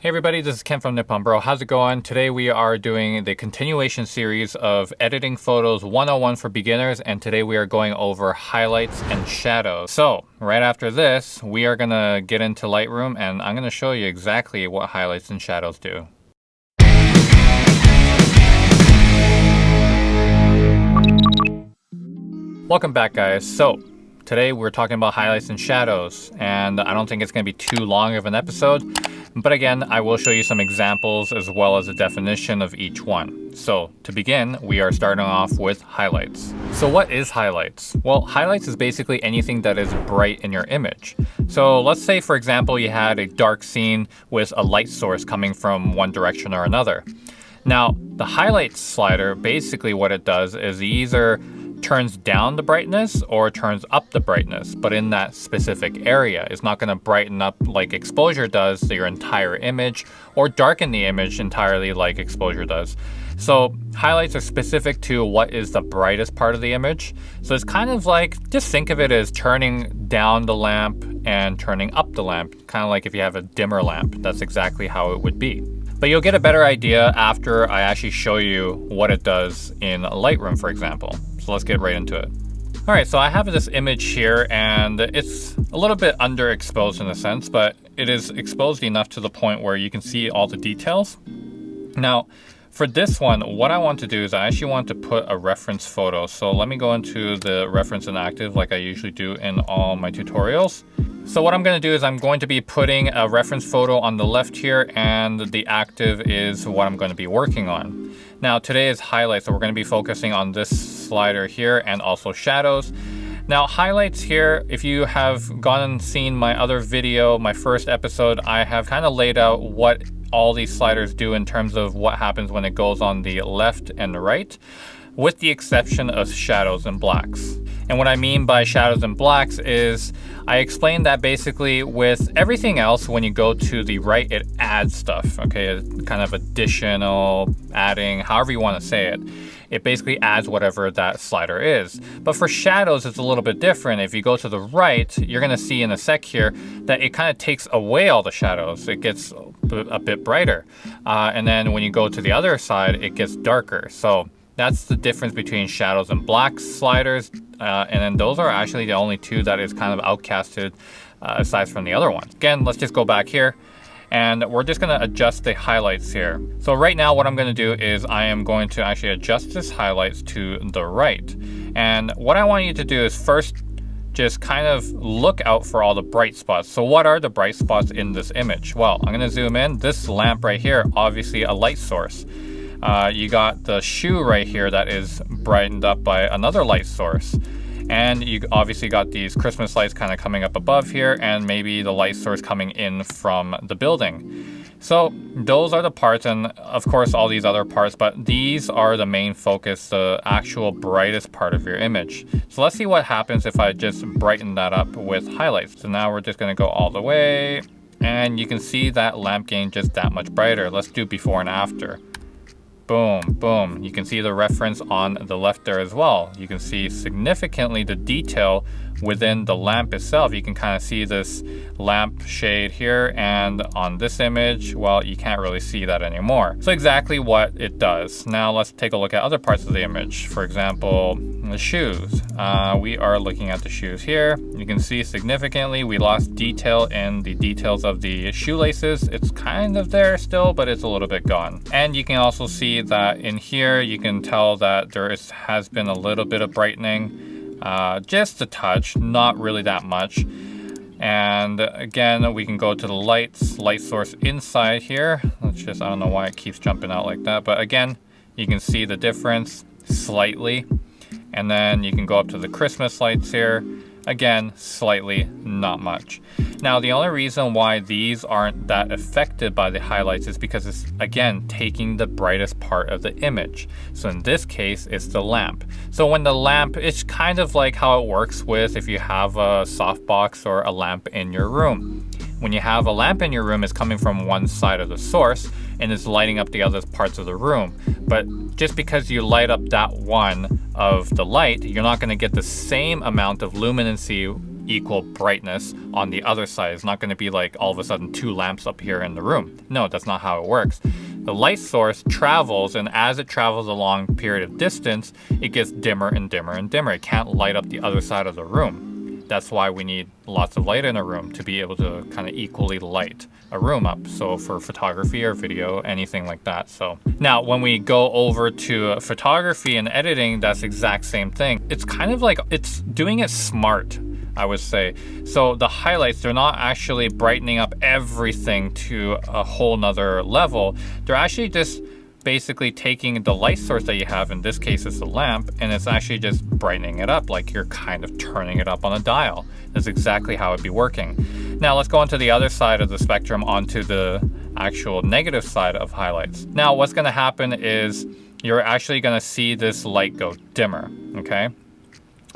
Hey everybody, this is Ken from Nippon Bro. How's it going? Today we are doing the continuation series of Editing Photos 101 for beginners, and today we are going over highlights and shadows. So, right after this, we are gonna get into Lightroom and I'm gonna show you exactly what highlights and shadows do. Welcome back, guys. So, today we're talking about highlights and shadows, and I don't think it's gonna be too long of an episode. But again, I will show you some examples as well as a definition of each one. So to begin, we are starting off with highlights. So what is highlights? Well, highlights is basically anything that is bright in your image. So let's say, for example, you had a dark scene with a light source coming from one direction or another. Now, the highlights slider, basically what it does is either turns down the brightness or turns up the brightness, but in that specific area. It's not going to brighten up like exposure does your entire image, or darken the image entirely like exposure does. So highlights are specific to what is the brightest part of the image. So it's kind of like, just think of it as turning down the lamp and turning up the lamp, kind of like if you have a dimmer lamp. That's exactly how it would be. But you'll get a better idea after I actually show you what it does in Lightroom, for example. So let's get right into it. All right, so I have this image here and it's a little bit underexposed in a sense, but it is exposed enough to the point where you can see all the details. Now, for this one, what I want to do is I actually want to put a reference photo. So let me go into the reference and active like I usually do in all my tutorials. So what I'm going to do is I'm going to be putting a reference photo on the left here, and the active is what I'm going to be working on. Now today is highlights, so we're going to be focusing on this slider here and also shadows. Now highlights here, if you have gone and seen my other video, my first episode, I have kind of laid out what all these sliders do in terms of what happens when it goes on the left and the right, with the exception of shadows and blacks. And what I mean by shadows and blacks is I explained that basically with everything else, when you go to the right, it adds stuff, okay? Kind of additional, adding, however you want to say it. It basically adds whatever that slider is. But for shadows, it's a little bit different. If you go to the right, you're going to see in a sec here that it kind of takes away all the shadows. It gets a bit brighter. And then when you go to the other side, it gets darker. So that's the difference between shadows and blacks sliders. And then those are actually the only two that is kind of outcasted aside from the other one. Again, let's just go back here. And we're just going to adjust the highlights here. So right now what I'm going to do is I am going to actually adjust this highlights to the right. And what I want you to do is first just kind of look out for all the bright spots. So what are the bright spots in this image? Well, I'm going to zoom in. This lamp right here, obviously a light source. You got the shoe right here that is brightened up by another light source. And you obviously got these Christmas lights kind of coming up above here, and maybe the light source coming in from the building. So those are the parts, and of course all these other parts, but these are the main focus, the actual brightest part of your image. So let's see what happens if I just brighten that up with highlights. So now we're just going to go all the way, and you can see that lamp getting just that much brighter. Let's do before and after. Boom, boom. You can see the reference on the left there as well. You can see significantly the detail within the lamp itself. You can kind of see this lamp shade here, and on this image, well, you can't really see that anymore. So exactly what it does. Now let's take a look at other parts of the image. For example, the shoes. We are looking at the shoes here. You can see significantly we lost detail in the details of the shoelaces. It's kind of there still, but it's a little bit gone. And you can also see that in here, you can tell that there has been a little bit of brightening. Just a touch, not really that much. And again, we can go to the light source inside here. Let's just, I don't know why it keeps jumping out like that, but again, you can see the difference slightly. And then you can go up to the Christmas lights here. Again, slightly, not much. Now, the only reason why these aren't that affected by the highlights is because it's, again, taking the brightest part of the image. So in this case, it's the lamp. So when the lamp, it's kind of like how it works with if you have a softbox or a lamp in your room. When you have a lamp in your room, it's coming from one side of the source and it's lighting up the other parts of the room. But just because you light up that one of the light, you're not going to get the same amount of luminancy equal brightness on the other side. It's not going to be like all of a sudden 2 lamps up here in the room. No, that's not how it works. The light source travels, and as it travels a long period of distance, it gets dimmer and dimmer and dimmer. It can't light up the other side of the room. That's why we need lots of light in a room, to be able to kind of equally light a room up. So for photography or video, anything like that. So now when we go over to photography and editing, that's the exact same thing. It's kind of like, it's doing it smart, I would say. So the highlights, they're not actually brightening up everything to a whole nother level. They're actually just basically taking the light source that you have, in this case it's the lamp, and it's actually just brightening it up, like you're kind of turning it up on a dial. That's exactly how it'd be working. Now let's go onto the other side of the spectrum, onto the actual negative side of highlights. Now what's going to happen is you're actually going to see this light go dimmer, okay?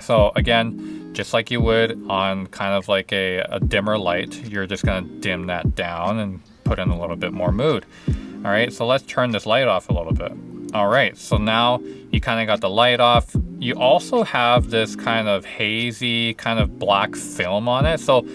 So again, just like you would on kind of like a dimmer light, you're just going to dim that down and put in a little bit more mood. All right, so let's turn this light off a little bit. All right, so now you kind of got the light off. You also have this kind of hazy, kind of black film on it. So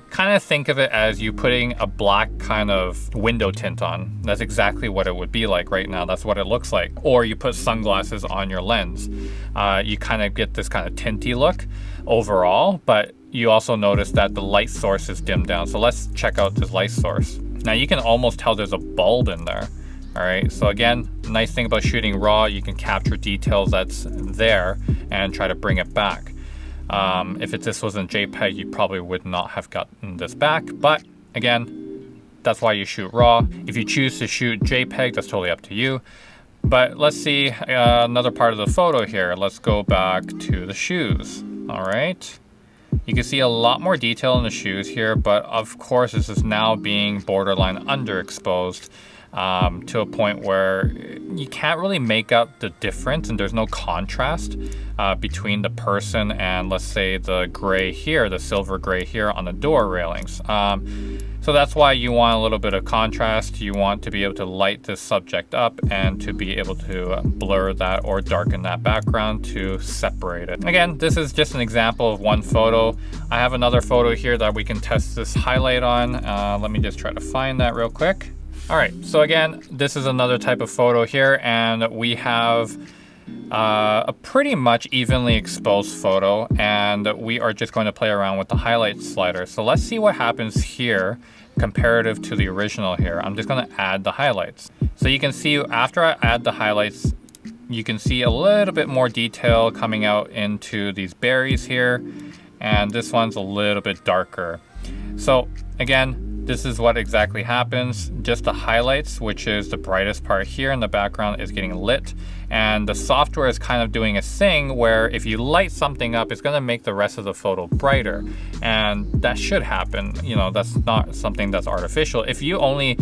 kind of think of it as you putting a black kind of window tint on. That's exactly what it would be like right now. That's what it looks like. Or you put sunglasses on your lens. You kind of get this kind of tinty look overall, but you also notice that the light source is dimmed down. So let's check out this light source. Now you can almost tell there's a bulb in there. All right, so again, nice thing about shooting raw, you can capture details that's there and try to bring it back. If this was in JPEG, you probably would not have gotten this back, but again, that's why you shoot raw. If you choose to shoot JPEG, that's totally up to you. But let's see another part of the photo here. Let's go back to the shoes. All right. You can see a lot more detail in the shoes here, but of course this is now being borderline underexposed to a point where you can't really make out the difference, and there's no contrast between the person and, let's say, the gray here, the silver gray here on the door railings. So that's why you want a little bit of contrast. You want to be able to light this subject up and to be able to blur that or darken that background to separate it. Again, this is just an example of one photo. I have another photo here that we can test this highlight on. Let me just try to find that real quick. All right, so again, this is another type of photo here, and we have a pretty much evenly exposed photo, and we are just going to play around with the highlight slider. So let's see what happens here comparative to the original here. I'm just going to add the highlights. So you can see after I add the highlights, you can see a little bit more detail coming out into these berries here, and this one's a little bit darker. So again, this is what exactly happens. Just the highlights, which is the brightest part here in the background, is getting lit. And the software is kind of doing a thing where if you light something up, it's going to make the rest of the photo brighter. And that should happen. You know, that's not something that's artificial. If you only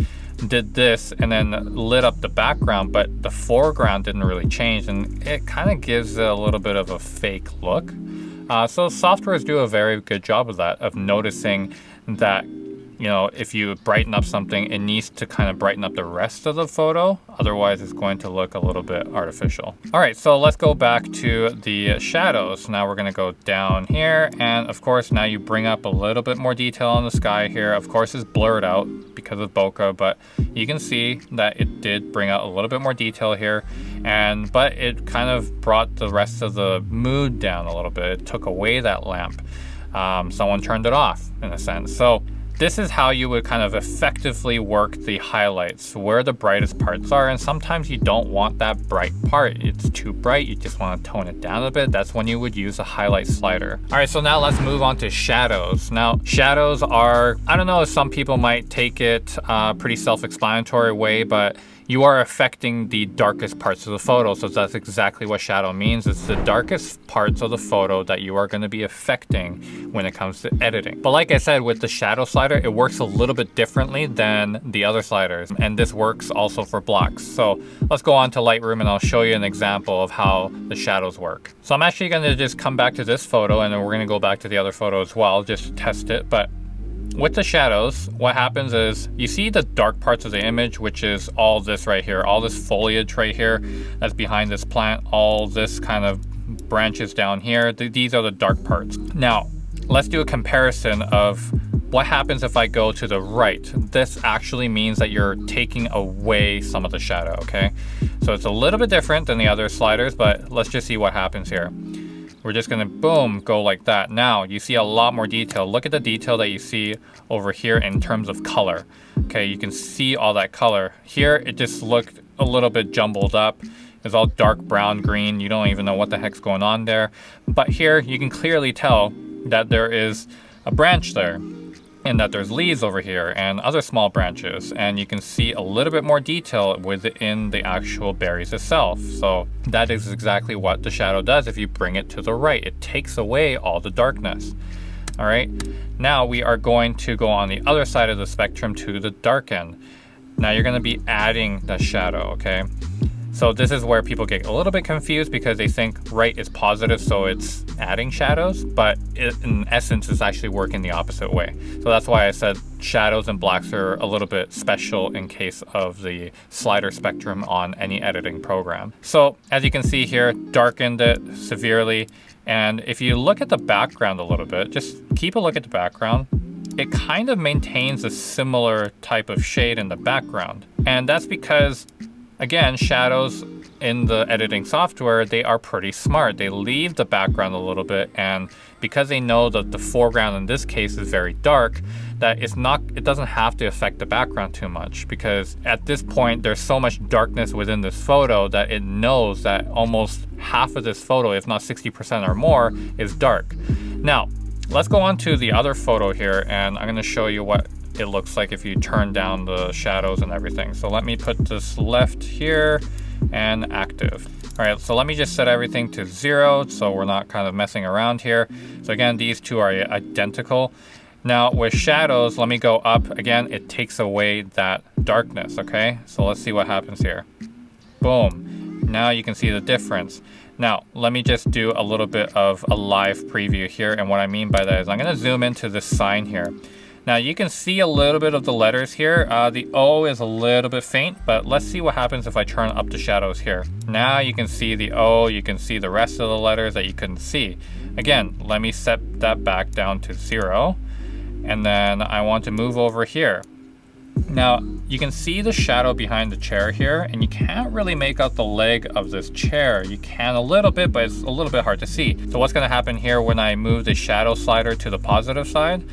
did this and then lit up the background, but the foreground didn't really change, and it kind of gives a little bit of a fake look. So softwares do a very good job of that, of noticing that, you know, if you brighten up something, it needs to kind of brighten up the rest of the photo. Otherwise, it's going to look a little bit artificial. All right, so let's go back to the shadows. Now we're going to go down here. And of course, now you bring up a little bit more detail on the sky here. Of course, it's blurred out because of bokeh, but you can see that it did bring out a little bit more detail here. But it kind of brought the rest of the mood down a little bit. It took away that lamp. Someone turned it off, in a sense. So this is how you would kind of effectively work the highlights, where the brightest parts are. And sometimes you don't want that bright part. It's too bright. You just want to tone it down a bit. That's when you would use a highlight slider. All right, so now let's move on to shadows. Now, shadows are, I don't know if some people might take it pretty self-explanatory way, but you are affecting the darkest parts of the photo. So that's exactly what shadow means. It's the darkest parts of the photo that you are going to be affecting when it comes to editing. But like I said, with the shadow slider, it works a little bit differently than the other sliders. And this works also for blocks. So let's go on to Lightroom and I'll show you an example of how the shadows work. So I'm actually going to just come back to this photo, and then we're going to go back to the other photo as well, just to test it. But with the shadows, what happens is you see the dark parts of the image, which is all this right here, all this foliage right here that's behind this plant, all this kind of branches down here. These are the dark parts. Now, let's do a comparison of what happens if I go to the right. This actually means that you're taking away some of the shadow, okay? So it's a little bit different than the other sliders, but let's just see what happens here. We're just gonna, boom, go like that. Now, you see a lot more detail. Look at the detail that you see over here in terms of color. Okay, you can see all that color. Here, it just looked a little bit jumbled up. It's all dark brown, green. You don't even know what the heck's going on there. But here, you can clearly tell that there is a branch there, and that there's leaves over here and other small branches, and you can see a little bit more detail within the actual berries itself. So that is exactly what the shadow does if you bring it to the right. It takes away all the darkness. All right, now we are going to go on the other side of the spectrum to the dark end. Now you're going to be adding the shadow, okay? So this is where people get a little bit confused because they think right is positive, so it's adding shadows, but in essence it's actually working the opposite way. So that's why I said shadows and blacks are a little bit special in case of the slider spectrum on any editing program. So as you can see here, darkened it severely, and if you look at the background a little bit, just keep a look at the background, it kind of maintains a similar type of shade in the background. And that's because, again, shadows in the editing software, they are pretty smart. They leave the background a little bit, and because they know that the foreground in this case is very dark, that it doesn't have to affect the background too much, because at this point there's so much darkness within this photo that it knows that almost half of this photo, if not 60% or more, is dark. Now, let's go on to the other photo here, and I'm gonna show you what it looks like if you turn down the shadows and everything. So let me put this left here and active. All right, so let me just set everything to 0 so we're not kind of messing around here. So again, these two are identical. Now with shadows, let me go up. Again, it takes away that darkness, okay? So let's see what happens here. Boom, now you can see the difference. Now, let me just do a little bit of a live preview here, and what I mean by that is I'm gonna zoom into this sign here. Now you can see a little bit of the letters here. The O is a little bit faint, but let's see what happens if I turn up the shadows here. Now you can see the O, you can see the rest of the letters that you couldn't see. Again, let me set that back down to 0, and then I want to move over here. Now you can see the shadow behind the chair here, and you can't really make out the leg of this chair. You can a little bit, but it's a little bit hard to see. So what's gonna happen here when I move the shadow slider to the positive side?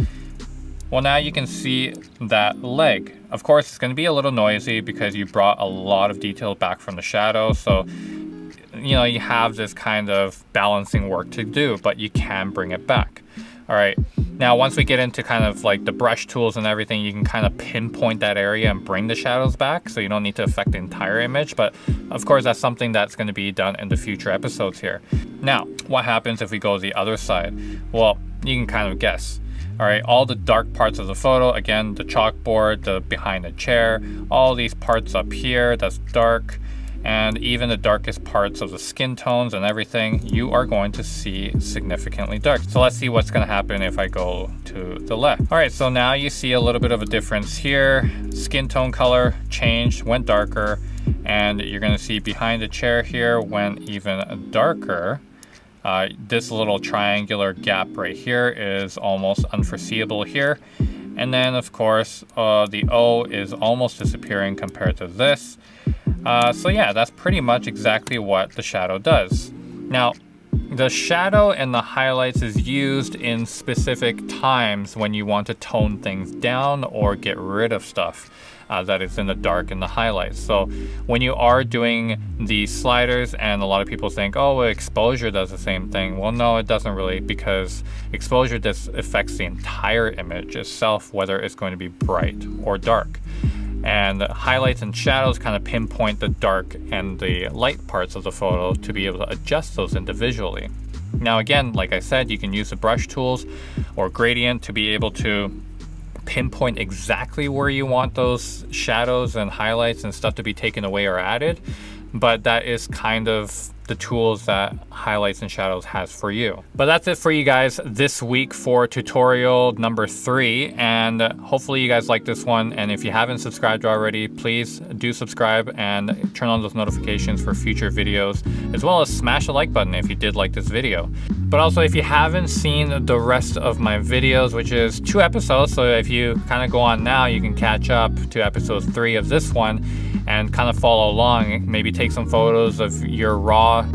Well, now you can see that leg. Of course, it's going to be a little noisy because you brought a lot of detail back from the shadow. So, you know, you have this kind of balancing work to do, but you can bring it back. All right. Now, once we get into kind of like the brush tools and everything, you can kind of pinpoint that area and bring the shadows back. So you don't need to affect the entire image. But of course, that's something that's going to be done in the future episodes here. Now, what happens if we go to the other side? Well, you can kind of guess. All right, all the dark parts of the photo, again, the chalkboard, the behind the chair, all these parts up here, that's dark, and even the darkest parts of the skin tones and everything, you are going to see significantly dark. So let's see what's gonna happen if I go to the left. All right, so now you see a little bit of a difference here. Skin tone color changed, went darker, and you're gonna see behind the chair here went even darker. This little triangular gap right here is almost unforeseeable here. And then of course, the O is almost disappearing compared to this. So yeah, that's pretty much exactly what the shadow does. Now, the shadow and the highlights is used in specific times when you want to tone things down or get rid of stuff that is in the dark and the highlights. So when you are doing the sliders, and a lot of people think, oh, well, exposure does the same thing. Well, no, it doesn't really, because exposure just affects the entire image itself, whether it's going to be bright or dark. And highlights and shadows kind of pinpoint the dark and the light parts of the photo to be able to adjust those individually. Now again, like I said, you can use the brush tools or gradient to be able to pinpoint exactly where you want those shadows and highlights and stuff to be taken away or added, but that is kind of the tools that Highlights and Shadows has for you. But that's it for you guys this week for tutorial number 3, and hopefully you guys like this one. And if you haven't subscribed already, please do subscribe and turn on those notifications for future videos, as well as smash the like button if you did like this video. But also, if you haven't seen the rest of my videos, which is 2 episodes, so if you kind of go on now, you can catch up to episode 3 of this one and kind of follow along. Maybe take some photos of your raw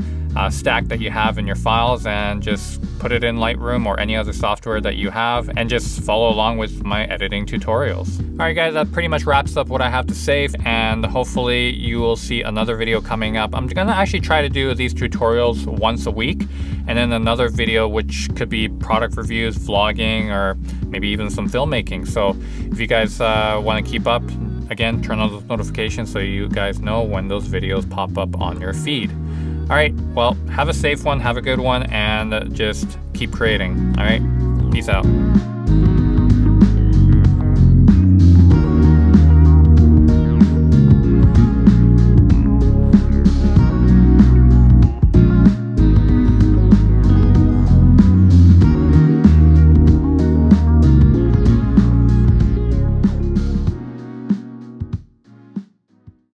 stack that you have in your files and just put it in Lightroom or any other software that you have and just follow along with my editing tutorials. Alright guys, that pretty much wraps up what I have to say, and hopefully you will see another video coming up. I'm gonna actually try to do these tutorials once a week, and then another video which could be product reviews, vlogging, or maybe even some filmmaking. So if you guys want to keep up, again, turn on those notifications so you guys know when those videos pop up on your feed. All right, well, have a safe one, have a good one, and just keep creating. All right, peace out.